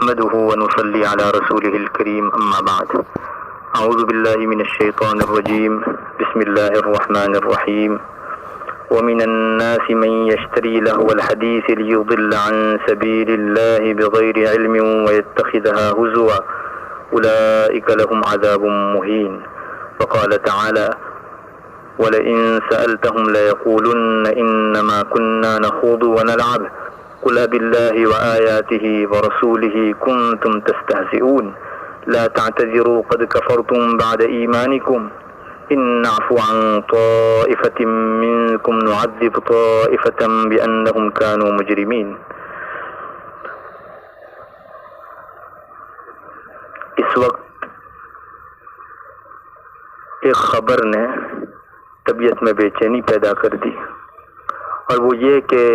نحمده ونصلي على رسوله الكريم أما بعد أعوذ بالله من الشيطان الرجيم بسم الله الرحمن الرحيم ومن الناس من يشتري لهو الحديث ليضل عن سبيل الله بغير علم ويتخذها هزوا أولئك لهم عذاب مهين وقال تعالى ولئن سألتهم ليقولن إنما كنا نخوض ونلعب قل بالله وآياته ورسوله كنتم تستهزئون لا تعتذروا قد كفرتم بعد إيمانكم إن نعفو عن طائفة منكم نعذب طائفة بأنهم كانوا مجرمين. اس وقت ایک خبر نے طبیعت میں بے چینی پیدا کر دی، اور وہ یہ کہ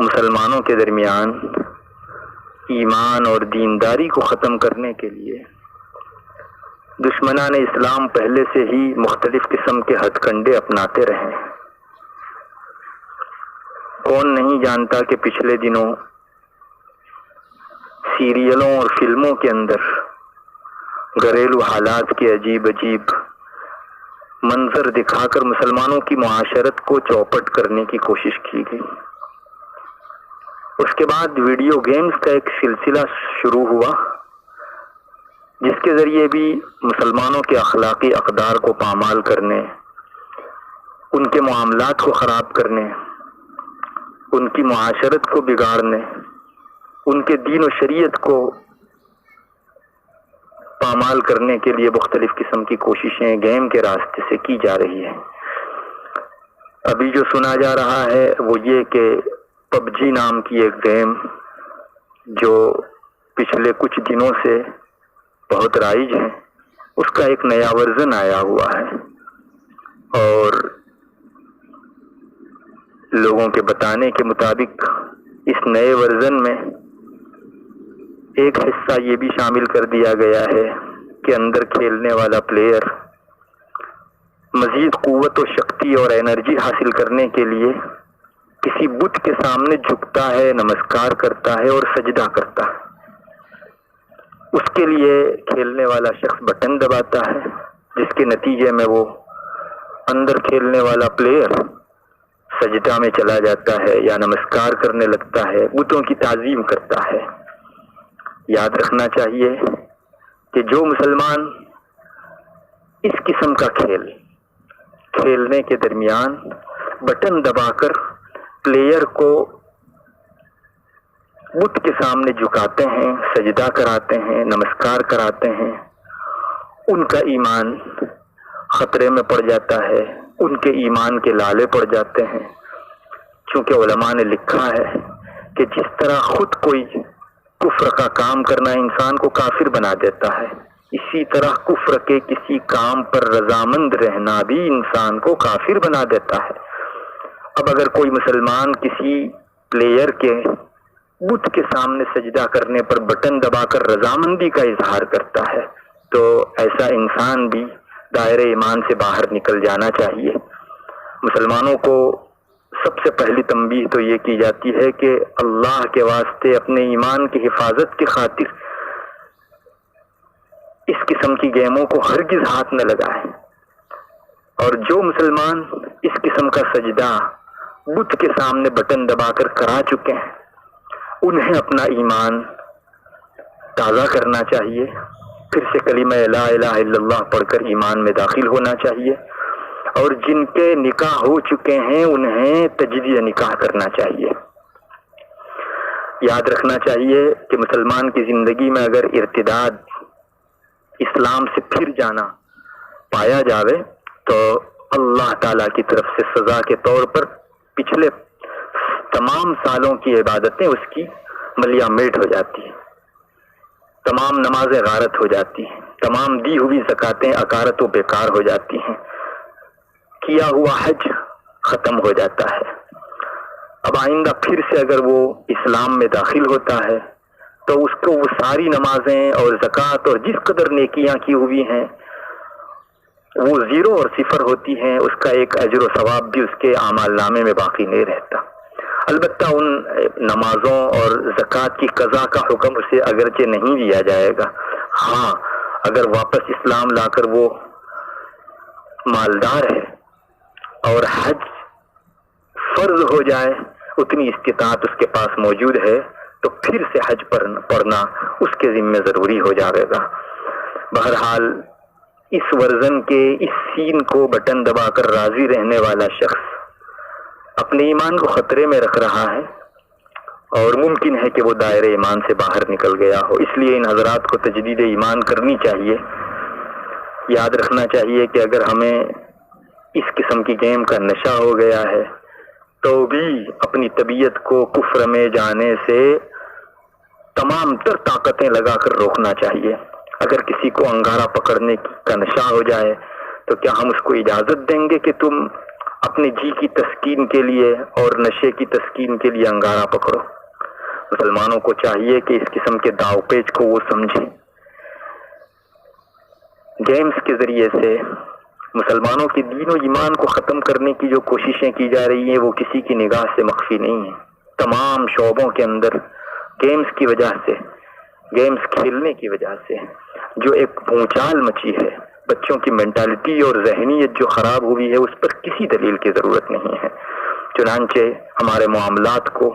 مسلمانوں کے درمیان ایمان اور دینداری کو ختم کرنے کے لیے دشمنان اسلام پہلے سے ہی مختلف قسم کے ہتھ کنڈے اپناتے رہے. کون نہیں جانتا کہ پچھلے دنوں سیریلوں اور فلموں کے اندر گھریلو حالات کے عجیب عجیب منظر دکھا کر مسلمانوں کی معاشرت کو چوپٹ کرنے کی کوشش کی گئی. اس کے بعد ویڈیو گیمز کا ایک سلسلہ شروع ہوا جس کے ذریعے بھی مسلمانوں کے اخلاقی اقدار کو پامال کرنے، ان کے معاملات کو خراب کرنے، ان کی معاشرت کو بگاڑنے، ان کے دین و شریعت کو پامال کرنے کے لیے مختلف قسم کی کوششیں گیم کے راستے سے کی جا رہی ہیں. ابھی جو سنا جا رہا ہے وہ یہ کہ پب جی نام کی ایک گیم جو پچھلے کچھ دنوں سے بہت رائج ہے، اس کا ایک نیا ورژن آیا ہوا ہے، اور لوگوں کے بتانے کے مطابق اس نئے ورژن میں ایک حصہ یہ بھی شامل کر دیا گیا ہے کہ اندر کھیلنے والا پلیئر مزید قوت و شکتی اور انرجی حاصل کرنے کے لیے کسی بت کے سامنے جھکتا ہے، نمسکار کرتا ہے اور سجدہ کرتا ہے. اس کے لیے کھیلنے والا شخص بٹن دباتا ہے، جس کے نتیجے میں وہ اندر کھیلنے والا پلیئر سجدہ میں چلا جاتا ہے یا نمسکار کرنے لگتا ہے، بتوں کی تعظیم کرتا ہے. یاد رکھنا چاہیے کہ جو مسلمان اس قسم کا کھیل کھیلنے کے درمیان بٹن دبا کر پلیئر کو بت کے سامنے جھکاتے ہیں، سجدہ کراتے ہیں، نمسکار کراتے ہیں، ان کا ایمان خطرے میں پڑ جاتا ہے، ان کے ایمان کے لالے پڑ جاتے ہیں. چونکہ علماء نے لکھا ہے کہ جس طرح خود کوئی کفر کا کام کرنا انسان کو کافر بنا دیتا ہے، اسی طرح کفر کے کسی کام پر رضامند رہنا بھی انسان کو کافر بنا دیتا ہے. اب اگر کوئی مسلمان کسی پلیئر کے بت کے سامنے سجدہ کرنے پر بٹن دبا کر رضامندی کا اظہار کرتا ہے تو ایسا انسان بھی دائرہ ایمان سے باہر نکل جانا چاہیے. مسلمانوں کو سب سے پہلی تنبیہ تو یہ کی جاتی ہے کہ اللہ کے واسطے اپنے ایمان کی حفاظت کی خاطر اس قسم کی گیموں کو ہرگز ہاتھ نہ لگائیں، اور جو مسلمان اس قسم کا سجدہ بت کے سامنے بٹن دبا کر کرا چکے ہیں انہیں اپنا ایمان تازہ کرنا چاہیے، پھر سے کلمہ لا الہ الا اللہ پڑھ کر ایمان میں داخل ہونا چاہیے، اور جن کے نکاح ہو چکے ہیں انہیں تجدید نکاح کرنا چاہیے. یاد رکھنا چاہیے کہ مسلمان کی زندگی میں اگر ارتداد، اسلام سے پھر جانا پایا جاوے تو اللہ تعالی کی طرف سے سزا کے طور پر پچھلے تمام سالوں کی عبادتیں اس کی ملیہ میٹ ہو جاتی ہیں، تمام نمازیں غارت ہو جاتی ہیں، تمام دی ہوئی زکاتیں اکارت و بیکار ہو جاتی ہیں، کیا ہوا حج ختم ہو جاتا ہے. اب آئندہ پھر سے اگر وہ اسلام میں داخل ہوتا ہے تو اس کو وہ ساری نمازیں اور زکوٰۃ اور جس قدر نیکیاں کی ہوئی ہیں وہ زیرو اور صفر ہوتی ہیں، اس کا ایک اجر و ثواب بھی اس کے اعمال نامے میں باقی نہیں رہتا. البتہ ان نمازوں اور زکوٰۃ کی قضا کا حکم اسے اگرچہ نہیں دیا جائے گا، ہاں اگر واپس اسلام لا کر وہ مالدار ہے اور حج فرض ہو جائے، اتنی استطاعت اس کے پاس موجود ہے، تو پھر سے حج پڑھنا اس کے ذمہ ضروری ہو جائے گا۔ بہرحال اس ورژن کے اس سین کو بٹن دبا کر راضی رہنے والا شخص اپنے ایمان کو خطرے میں رکھ رہا ہے، اور ممکن ہے کہ وہ دائرہ ایمان سے باہر نکل گیا ہو۔ اس لیے ان حضرات کو تجدید ایمان کرنی چاہیے۔ یاد رکھنا چاہیے کہ اگر ہمیں اس قسم کی گیم کا نشہ ہو گیا ہے تو بھی اپنی طبیعت کو کفر میں جانے سے تمام تر طاقتیں لگا کر روکنا چاہیے۔ اگر کسی کو انگارہ پکڑنے کا نشہ ہو جائے تو کیا ہم اس کو اجازت دیں گے کہ تم اپنے جی کی تسکین کے لیے اور نشے کی تسکین کے لیے انگارہ پکڑو؟ مسلمانوں کو چاہیے کہ اس قسم کے داؤ پیچ کو وہ سمجھیں۔ گیمز کے ذریعے سے مسلمانوں کے دین و ایمان کو ختم کرنے کی جو کوششیں کی جا رہی ہیں وہ کسی کی نگاہ سے مخفی نہیں ہیں۔ تمام شعبوں کے اندر گیمز کی وجہ سے، گیمز کھیلنے کی وجہ سے جو ایک بھونچال مچی ہے، بچوں کی مینٹالٹی اور ذہنیت جو خراب ہوئی ہے، اس پر کسی دلیل کی ضرورت نہیں ہے۔ چنانچہ ہمارے معاملات کو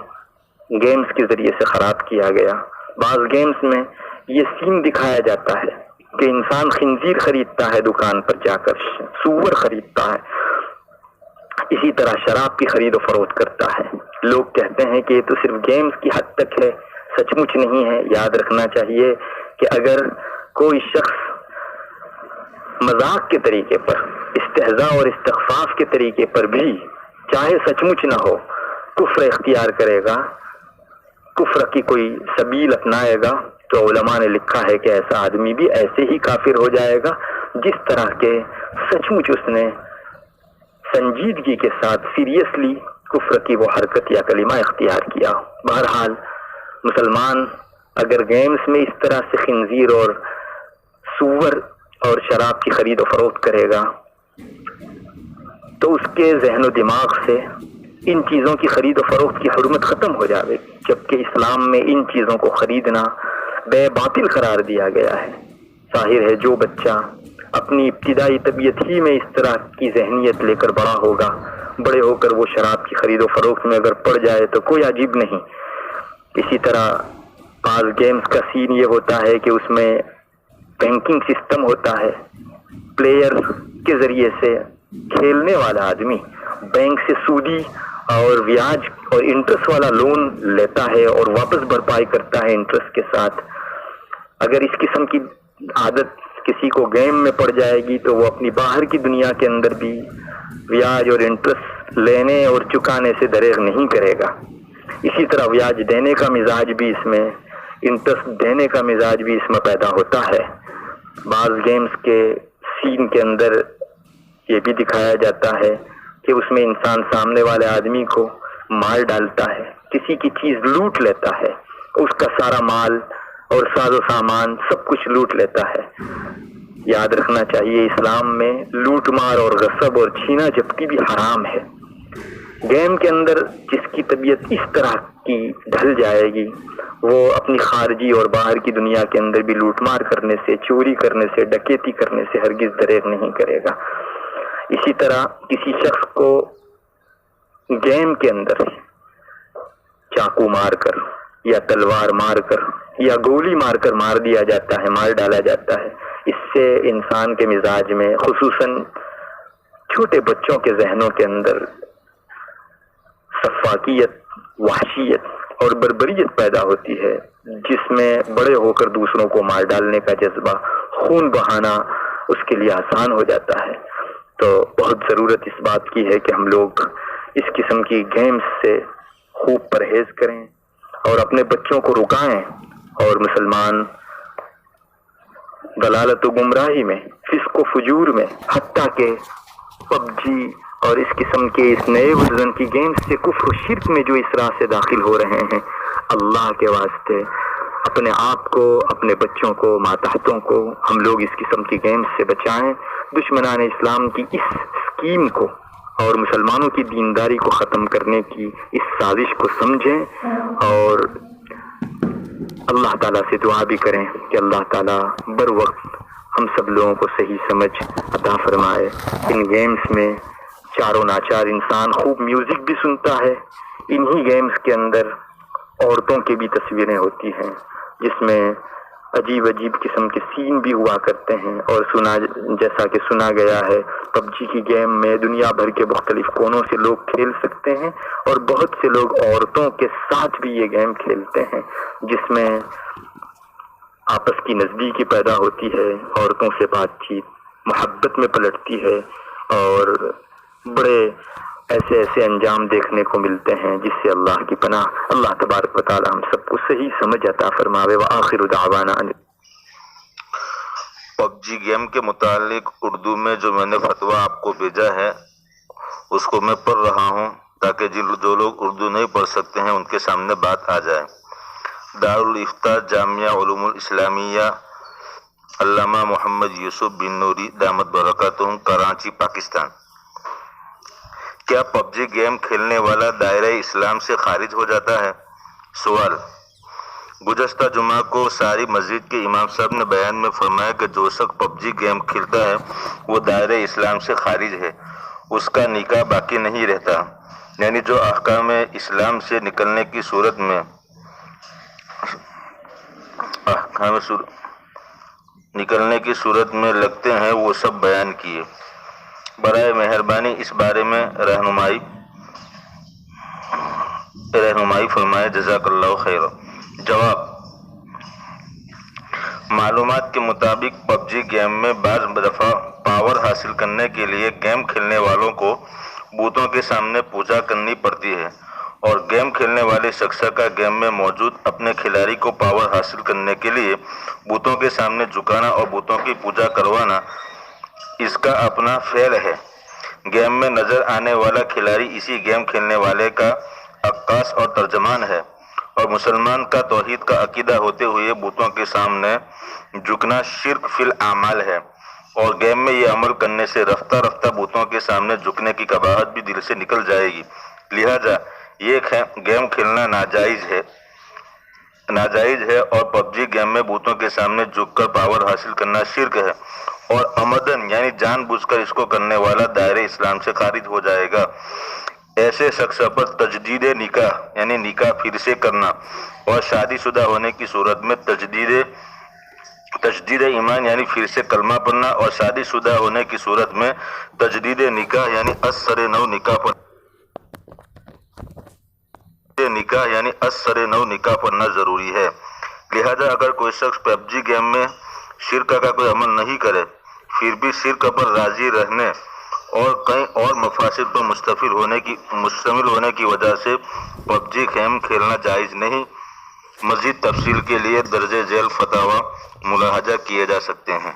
گیمز کے ذریعے سے خراب کیا گیا۔ بعض گیمز میں یہ سین دکھایا جاتا ہے کہ انسان خنزیر خریدتا ہے دکان پر جا کر، سور خریدتا ہے، اسی طرح شراب کی خرید و فروخت کرتا ہے۔ لوگ کہتے ہیں کہ یہ تو صرف گیمز کی حد تک ہے، سچ مچ نہیں ہے۔ یاد رکھنا چاہیے کہ اگر کوئی شخص مذاق کے طریقے پر، استہزاء اور استخفاف کے طریقے پر بھی چاہے سچ مچ نہ ہو کفر اختیار کرے گا، کفر کی کوئی سبیل اپنائے گا، تو علماء نے لکھا ہے کہ ایسا آدمی بھی ایسے ہی کافر ہو جائے گا جس طرح کے سچ مچ اس نے سنجیدگی کے ساتھ سیریسلی کفر کی وہ حرکت یا کلمہ اختیار کیا۔ بہرحال مسلمان اگر گیمز میں اس طرح سے خنزیر اور سور اور شراب کی خرید و فروخت کرے گا تو اس کے ذہن و دماغ سے ان چیزوں کی خرید و فروخت کی حرمت ختم ہو جائے گی، جبکہ اسلام میں ان چیزوں کو خریدنا بے باطل قرار دیا گیا ہے۔ ظاہر ہے جو بچہ اپنی ابتدائی طبیعت ہی میں اس طرح کی ذہنیت لے کر بڑا ہوگا، بڑے ہو کر وہ شراب کی خرید و فروخت میں اگر پڑ جائے تو کوئی عجیب نہیں۔ اسی طرح بعض گیمز کا سین یہ ہوتا ہے کہ اس میں بینکنگ سسٹم ہوتا ہے، پلیئر کے ذریعے سے کھیلنے والا آدمی بینک سے سودی اور بیاج اور انٹرسٹ والا لون لیتا ہے اور واپس بھرپائی کرتا ہے انٹرسٹ کے ساتھ۔ اگر اس قسم کی عادت کسی کو گیم میں پڑ جائے گی تو وہ اپنی باہر کی دنیا کے اندر بھی بیاج اور انٹرسٹ لینے اور چکانے سے دریغ نہیں کرے گا۔ اسی طرح بیاج دینے کا مزاج بھی اس میں، انٹرسٹ دینے کا مزاج بھی اس میں پیدا ہوتا ہے۔ بعض گیمز کے سین کے اندر یہ بھی دکھایا جاتا ہے کہ اس میں انسان سامنے والے آدمی کو مار ڈالتا ہے، کسی کی چیز لوٹ لیتا ہے، اس کا سارا مال اور ساز و سامان سب کچھ لوٹ لیتا ہے۔ یاد رکھنا چاہیے اسلام میں لوٹ مار اور غصب اور چھینا جھپٹی بھی حرام ہے۔ گیم کے اندر جس کی طبیعت اس طرح کی ڈھل جائے گی وہ اپنی خارجی اور باہر کی دنیا کے اندر بھی لوٹ مار کرنے سے، چوری کرنے سے، ڈکیتی کرنے سے ہرگز دریغ نہیں کرے گا۔ اسی طرح کسی شخص کو گیم کے اندر چاقو مار کر یا تلوار مار کر یا گولی مار کر مار دیا جاتا ہے، مار ڈالا جاتا ہے، اس سے انسان کے مزاج میں، خصوصاً چھوٹے بچوں کے ذہنوں کے اندر سفاکیت، وحشیت اور بربریت پیدا ہوتی ہے، جس میں بڑے ہو کر دوسروں کو مار ڈالنے کا جذبہ، خون بہانا اس کے لیے آسان ہو جاتا ہے۔ تو بہت ضرورت اس بات کی ہے کہ ہم لوگ اس قسم کی گیمز سے خوب پرہیز کریں اور اپنے بچوں کو رکائیں، اور مسلمان ضلالت و گمراہی میں، فسق و فجور میں، حتیٰ کہ پب جی اور اس قسم کے اس نئے ورژن کی گیمز سے کفر و شرک میں جو اس راہ سے داخل ہو رہے ہیں، اللہ کے واسطے اپنے آپ کو، اپنے بچوں کو، ماتحتوں کو ہم لوگ اس قسم کی گیمز سے بچائیں۔ دشمنان اسلام کی اس اسکیم کو اور مسلمانوں کی دینداری کو ختم کرنے کی اس سازش کو سمجھیں، اور اللہ تعالیٰ سے دعا بھی کریں کہ اللہ تعالیٰ بر وقت ہم سب لوگوں کو صحیح سمجھ عطا فرمائے۔ ان گیمز میں چاروں ناچار انسان خوب میوزک بھی سنتا ہے۔ انہی گیمز کے اندر عورتوں کی بھی تصویریں ہوتی ہیں، جس میں عجیب عجیب قسم کے سین بھی ہوا کرتے ہیں، اور جیسا کہ سنا گیا ہے پب جی کی گیم میں دنیا بھر کے مختلف کونوں سے لوگ کھیل سکتے ہیں، اور بہت سے لوگ عورتوں کے ساتھ بھی یہ گیم کھیلتے ہیں، جس میں آپس کی نزدیکی پیدا ہوتی ہے، عورتوں سے بات چیت محبت میں پلٹتی ہے، اور بڑے ایسے انجام دیکھنے کو ملتے ہیں جس سے اللہ کی پناہ۔ اللہ تبارک و تعالی ہم سب کو صحیح سمجھ عطا فرماوے۔ وآخر دعوانا پب جی گیم کے متعلق اردو میں جو میں نے فتویٰ آپ کو بھیجا ہے اس کو میں پڑھ رہا ہوں تاکہ جو لوگ اردو نہیں پڑھ سکتے ہیں ان کے سامنے بات آ جائے۔ دارالافتاء جامعہ علوم الاسلامیہ علامہ محمد یوسف بن نوری دامت برکاتہم، کراچی، پاکستان۔ کیا پب جی گیم کھیلنے والا دائرہ اسلام سے خارج ہو جاتا ہے؟ سوال۔ گزشتہ جمعہ کو ساری مسجد کے امام صاحب نے بیان میں فرمایا کہ جو شخص پب جی گیم کھیلتا ہے وہ دائرہ اسلام سے خارج ہے، اس کا نکاح باقی نہیں رہتا، یعنی جو احکام اسلام سے نکلنے کی صورت میں لگتے ہیں وہ سب بیان کیے۔ برائے مہربانی اس بارے میں رہنمائی فرمائے، جزاک اللہ خیر۔ جواب۔ معلومات کے مطابق پب جی گیم میں بعض دفعہ پاور حاصل کرنے کے لیے گیم کھیلنے والوں کو بتوں کے سامنے پوجا کرنی پڑتی ہے، اور گیم کھیلنے والے شخص کا گیم میں موجود اپنے کھلاڑی کو پاور حاصل کرنے کے لیے بتوں کے سامنے جھکانا اور بتوں کی پوجا کروانا اس کا اپنا فعل ہے۔ گیم میں نظر آنے والا کھلاڑی اسی گیم کھیلنے والے کا عکاس اور ترجمان ہے، اور مسلمان کا توحید کا عقیدہ ہوتے ہوئے بتوں کے سامنے جھکنا شرک فی الاعمال ہے، اور گیم میں یہ عمل کرنے سے رفتہ رفتہ بتوں کے سامنے جھکنے کی قباحت بھی دل سے نکل جائے گی، لہذا یہ گیم کھیلنا ناجائز ہے، اور پب جی گیم میں بتوں کے سامنے جھک کر پاور حاصل کرنا شرک ہے، اور عمدن یعنی جان بوجھ کر اس کو کرنے والا دائرہ اسلام سے خارج ہو جائے گا۔ ایسے شخص پر تجدید نکاح یعنی نکاح پھر سے کرنا، اور شادی شدہ ہونے کی صورت میں تجدید ایمان یعنی پھر سے کلمہ پڑھنا، اور شادی شدہ ہونے کی صورت میں تجدید نکاح یعنی از سر نو نکاح پڑھنا ضروری ہے۔ لہذا اگر کوئی شخص پب جی گیم میں شرک کا کوئی عمل نہیں کرے، پھر بھی شرک پر راضی رہنے اور کئی اور مفاسد پر مشتمل ہونے کی وجہ سے پب جی گیم کھیلنا جائز نہیں۔ مزید تفصیل کے لیے درج ذیل فتاوی ملاحظہ کیے جا سکتے ہیں۔